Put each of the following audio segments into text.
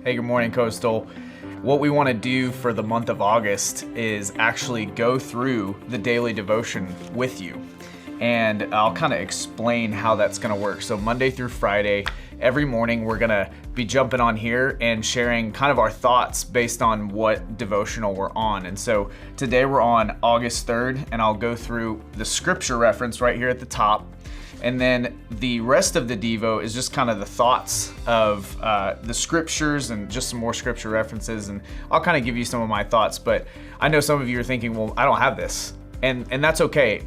Hey, good morning, Coastal. What we want to do for the month of August is actually go through the daily devotion with you. And I'll kind of explain how that's going to work. So Monday through Friday, every morning, we're going to be jumping on here and sharing kind of our thoughts based on what devotional we're on. And so today we're on August 3rd, and I'll go through the scripture reference right here at the top. And then the rest of the Devo is just kind of the thoughts of the scriptures and just some more scripture references. And I'll kind of give you some of my thoughts, but I know some of you are thinking, well, I don't have this. And that's okay.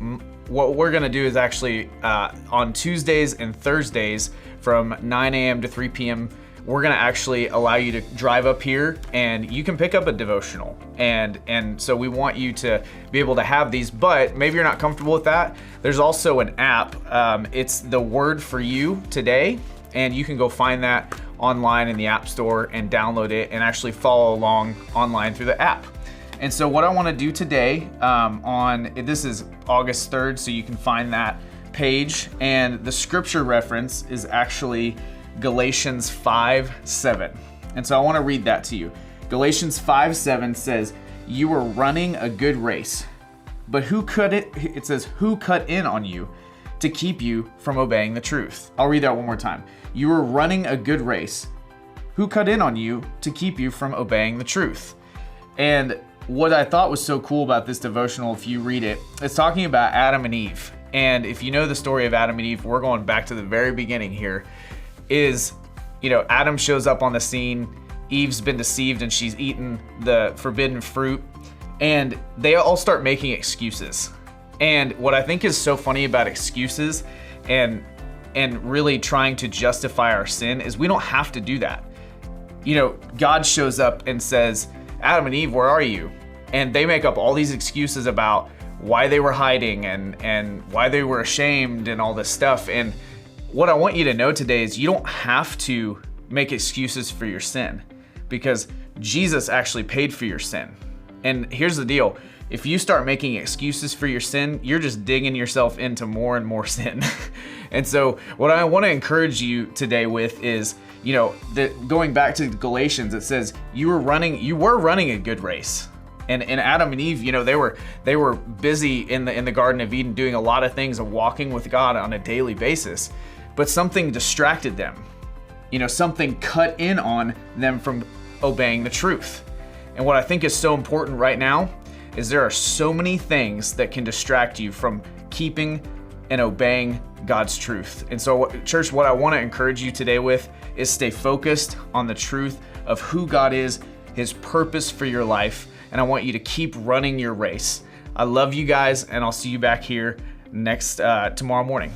What we're gonna do is actually on Tuesdays and Thursdays from 9 a.m. to 3 p.m., we're gonna actually allow you to drive up here and you can pick up a devotional. And so we want you to be able to have these, but maybe you're not comfortable with that. There's also an app. It's the Word for You Today, and you can go find that online in the App Store and download it and actually follow along online through the app. And so what I wanna do today this is August 3rd, so you can find that page, and the scripture reference is actually Galatians 5:7. And so I want to read that to you. Galatians 5:7 says, "You are running a good race, but it says, who cut in on you to keep you from obeying the truth?" I'll read that one more time. "You are running a good race. Who cut in on you to keep you from obeying the truth?" And what I thought was so cool about this devotional, if you read it, it's talking about Adam and Eve. And if you know the story of Adam and Eve, we're going back to the very beginning here. Adam shows up on the scene, Eve's been deceived and she's eaten the forbidden fruit, and they all start making excuses. And what I think is so funny about excuses and really trying to justify our sin is we don't have to do that. God shows up and says, "Adam and Eve, where are you?" And they make up all these excuses about why they were hiding and why they were ashamed and all this stuff. And what I want you to know today is you don't have to make excuses for your sin, because Jesus actually paid for your sin. And here's the deal. If you start making excuses for your sin, you're just digging yourself into more and more sin. And so what I want to encourage you today with is, going back to Galatians, it says you were running a good race. And Adam and Eve, they were busy in the Garden of Eden doing a lot of things and walking with God on a daily basis. But something distracted them. Something cut in on them from obeying the truth. And what I think is so important right now is there are so many things that can distract you from keeping and obeying God's truth. And so, church, what I want to encourage you today with is stay focused on the truth of who God is, His purpose for your life, and I want you to keep running your race. I love you guys, and I'll see you back here tomorrow morning.